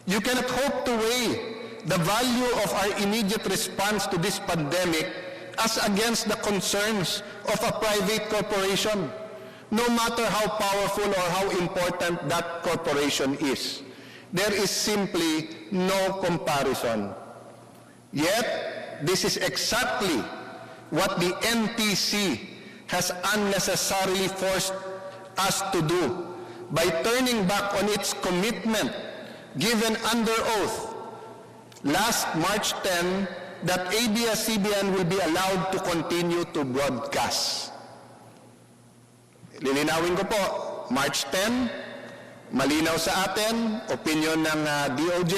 You cannot hope to weigh the value of our immediate response to this pandemic as against the concerns of a private corporation, no matter how powerful or how important that corporation is. There is simply no comparison. Yet, this is exactly what the NTC has unnecessarily forced us to do by turning back on its commitment given under oath last March 10 that ABS-CBN will be allowed to continue to broadcast. Lilinawin ko po, March 10, malinaw sa atin, opinion ng DOJ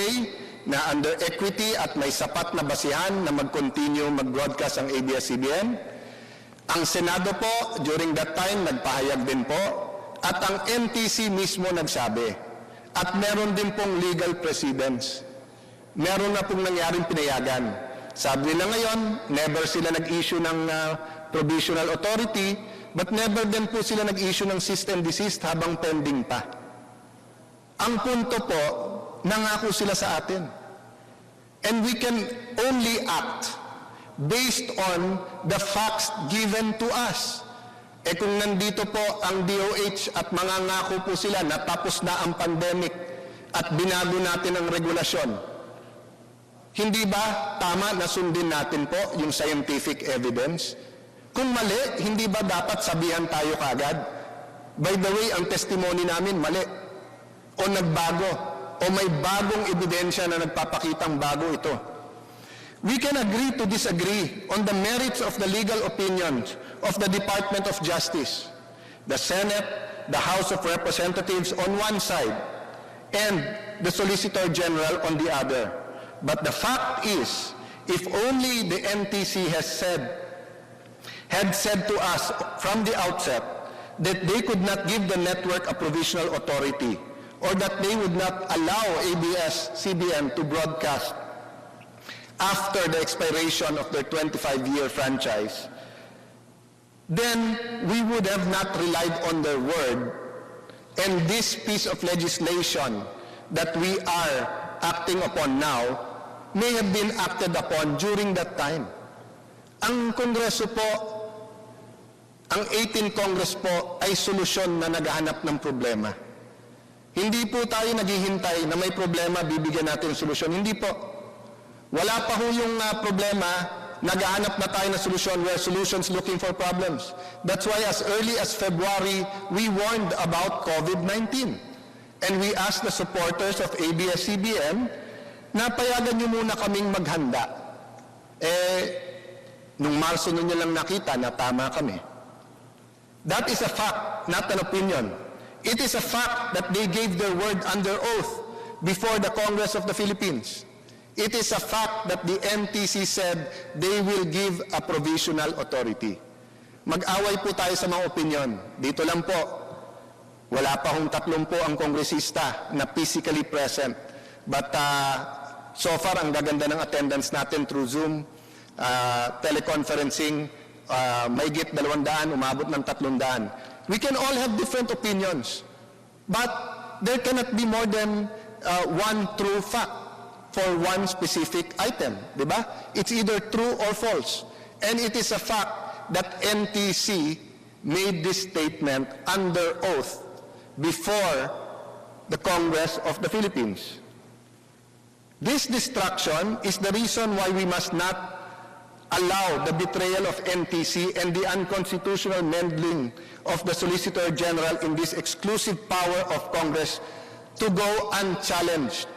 na under equity at may sapat na basihan na mag-continue mag-broadcast ang ABS-CBN. Ang Senado po, during that time, nagpahayag din po, at ang NTC mismo nagsabi. At meron din pong legal precedents. Meron na pong nangyaring pinayagan. Sabi nila ngayon, never sila nag-issue ng provisional authority, but never din po sila nag-issue ng cease and desist habang pending pa. Ang punto po, nangako sila sa atin. And we can only act based on the facts given to us. Eh kung nandito po ang DOH at mangangako po sila na tapos na ang pandemic at binago natin ang regulasyon, hindi ba tama na sundin natin po yung scientific evidence? Kung mali, hindi ba dapat sabihan tayo kagad? By the way, ang testimony namin mali o nagbago o may bagong ebidensya na nagpapakitang bago ito. We can agree to disagree on the merits of the legal opinions of the Department of Justice, the Senate, the House of Representatives on one side, and the Solicitor General on the other. But the fact is, if only the NTC had said to us from the outset that they could not give the network a provisional authority or that they would not allow ABS-CBN to broadcast after the expiration of their 25-year franchise, then we would have not relied on their word, and this piece of legislation that we are acting upon now may have been acted upon during that time. Ang Kongreso po, ang 18th Congress po ay solusyon na naghahanap ng problema. Hindi po tayo naghihintay na may problema, bibigyan natin solusyon. Hindi po. Wala pa ho yung problema, naghahanap na tayo ng solusyon. We're solutions looking for problems. That's why as early as February, we warned about COVID-19. And we asked the supporters of ABS-CBN na payagan niyo muna kaming maghanda. Nung Marso nyo lang nakita na tama kami. That is a fact, not an opinion. It is a fact that they gave their word under oath before the Congress of the Philippines. It is a fact that the NTC said they will give a provisional authority. Mag-away po tayo sa mga opinion. Dito lang po, wala pa hong 30 ang kongresista na physically present. But so far, ang gaganda ng attendance natin through Zoom, teleconferencing, mahigit 200, umabot ng 300. We can all have different opinions, but there cannot be more than one true fact for one specific item, di ba? It's either true or false. And it is a fact that NTC made this statement under oath before the Congress of the Philippines. This distraction is the reason why we must not allow the betrayal of NTC and the unconstitutional meddling of the Solicitor General in this exclusive power of Congress to go unchallenged.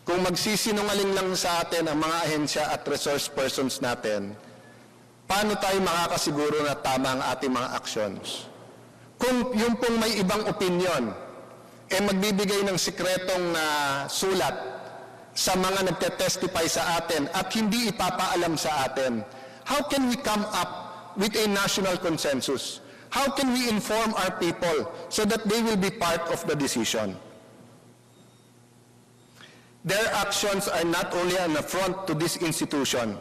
Kung magsisinungaling lang sa atin ang mga ahensya at resource persons natin, paano tayo makakasiguro na tama ang ating mga actions? Kung yung pong may ibang opinion, magbibigay ng sikretong sulat sa mga nagtetestify sa atin at hindi ipapaalam sa atin, how can we come up with a national consensus? How can we inform our people so that they will be part of the decision? Their actions are not only an affront to this institution,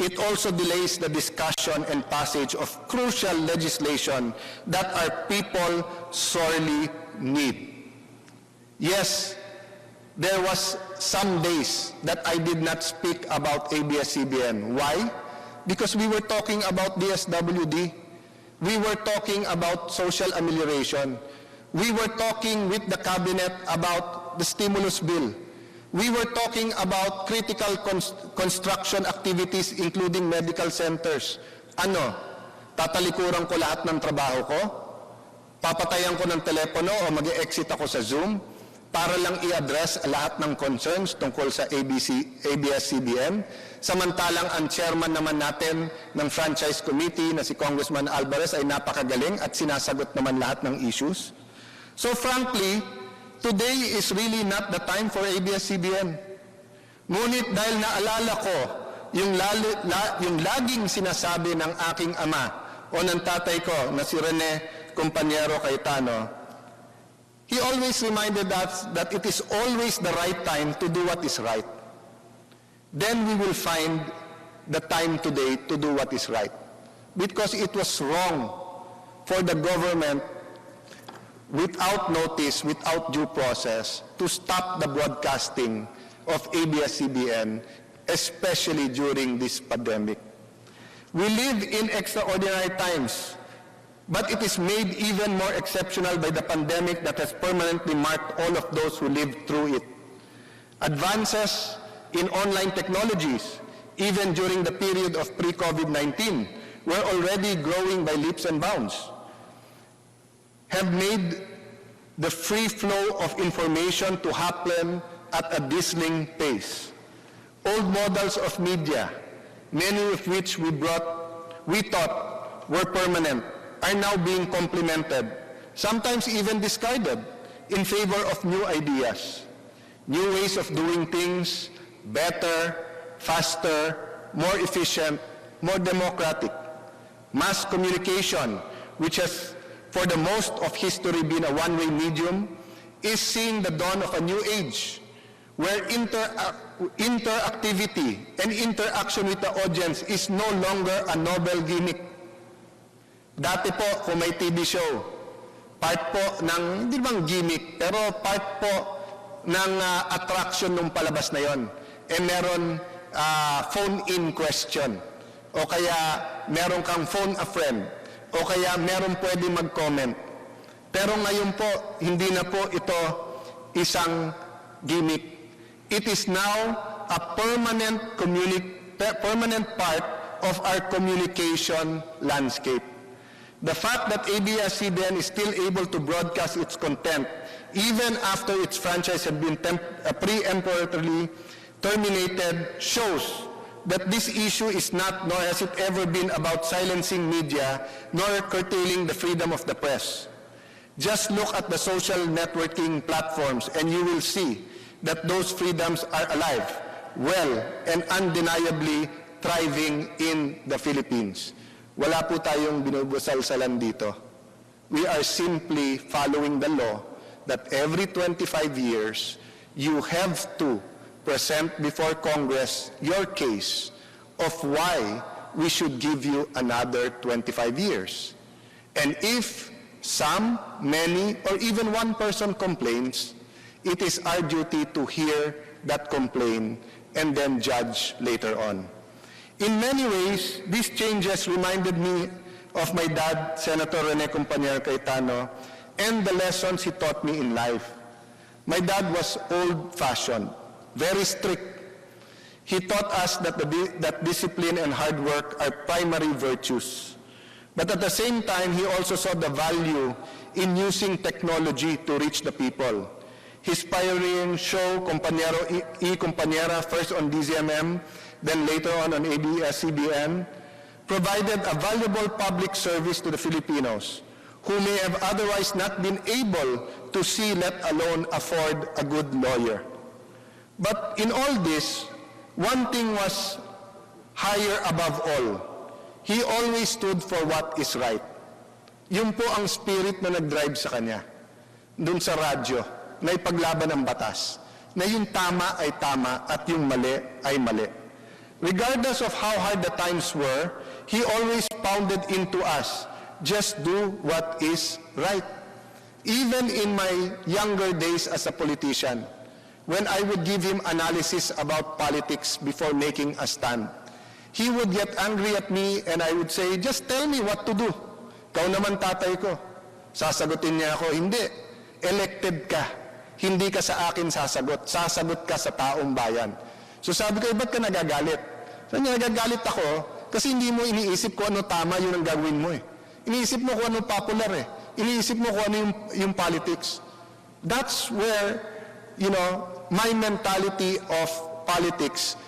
it also delays the discussion and passage of crucial legislation that our people sorely need. Yes, there was some days that I did not speak about ABS-CBN. Why? Because we were talking about DSWD. We were talking about social amelioration. We were talking with the cabinet about the stimulus bill. We were talking about critical construction activities including medical centers. Ano? Tatalikuran ko lahat ng trabaho ko? Papatayan ko ng telepono o mag-exit ako sa Zoom para lang i-address lahat ng concerns tungkol sa ABS-CBN? Samantalang ang chairman naman natin ng franchise committee na si Congressman Alvarez ay napakagaling at sinasagot naman lahat ng issues. So frankly, today is really not the time for ABS-CBN. Ngunit dahil naalala ko yung laging sinasabi ng aking ama o ng tatay ko na si Rene Compañero Cayetano, he always reminded us that it is always the right time to do what is right. Then we will find the time today to do what is right. Because it was wrong for the government, without notice, without due process, to stop the broadcasting of ABS-CBN, especially during this pandemic. We live in extraordinary times, but it is made even more exceptional by the pandemic that has permanently marked all of those who lived through it. Advances in online technologies, even during the period of pre-COVID-19, were already growing by leaps and bounds, have made the free flow of information to happen at a dizzying pace. Old models of media, many of which we thought were permanent, are now being complemented, sometimes even discarded, in favor of new ideas, new ways of doing things, better, faster, more efficient, more democratic. Mass communication, which has for the most of history been a one-way medium, is seeing the dawn of a new age, where interactivity and interaction with the audience is no longer a novel gimmick. Dati po, kung may TV show, part po ng, hindi bang gimmick, pero part po ng attraction ng palabas na yon. Meron phone-in question, o kaya meron kang phone a friend, o kaya meron pwede mag-comment. Pero ngayon po, hindi na po ito isang gimmick. It is now a permanent part of our communication landscape. The fact that ABS-CBN is still able to broadcast its content even after its franchise had been preemptorily terminated shows that this issue is not, nor has it ever been, about silencing media, nor curtailing the freedom of the press. Just look at the social networking platforms and you will see that those freedoms are alive, well, and undeniably thriving in the Philippines. Wala po tayong binubusal-salan dito. We are simply following the law that every 25 years, you have to present before Congress your case of why we should give you another 25 years. And if some, many, or even one person complains, it is our duty to hear that complaint and then judge later on. In many ways, these changes reminded me of my dad, Senator Rene Compañero Cayetano, and the lessons he taught me in life. My dad was old-fashioned, very strict. He taught us that discipline and hard work are primary virtues. But at the same time, he also saw the value in using technology to reach the people. His pioneering show, Compañera, first on DZMM, then later on ABS-CBN, provided a valuable public service to the Filipinos who may have otherwise not been able to see, let alone afford, a good lawyer. But in all this, one thing was higher above all. He always stood for what is right. Yun po ang spirit na nag-drive sa kanya. Doon sa radyo, na ipaglaban ang batas, na yung tama ay tama at yung mali ay mali. Regardless of how hard the times were, he always pounded into us, just do what is right. Even in my younger days as a politician, when I would give him analysis about politics before making a stand. He would get angry at me and I would say, just tell me what to do. Ikaw naman tatay ko. Sasagutin niya ako, hindi. Elected ka. Hindi ka sa akin sasagot. Sasagot ka sa taong bayan. So sabi ko, ba't ka nagagalit? Sabi niya, nagagalit ako kasi hindi mo iniisip kung ano tama yun ang gagawin mo eh. Iniisip mo kung ano popular eh. Iniisip mo kung ano yung politics. That's where, my mentality of politics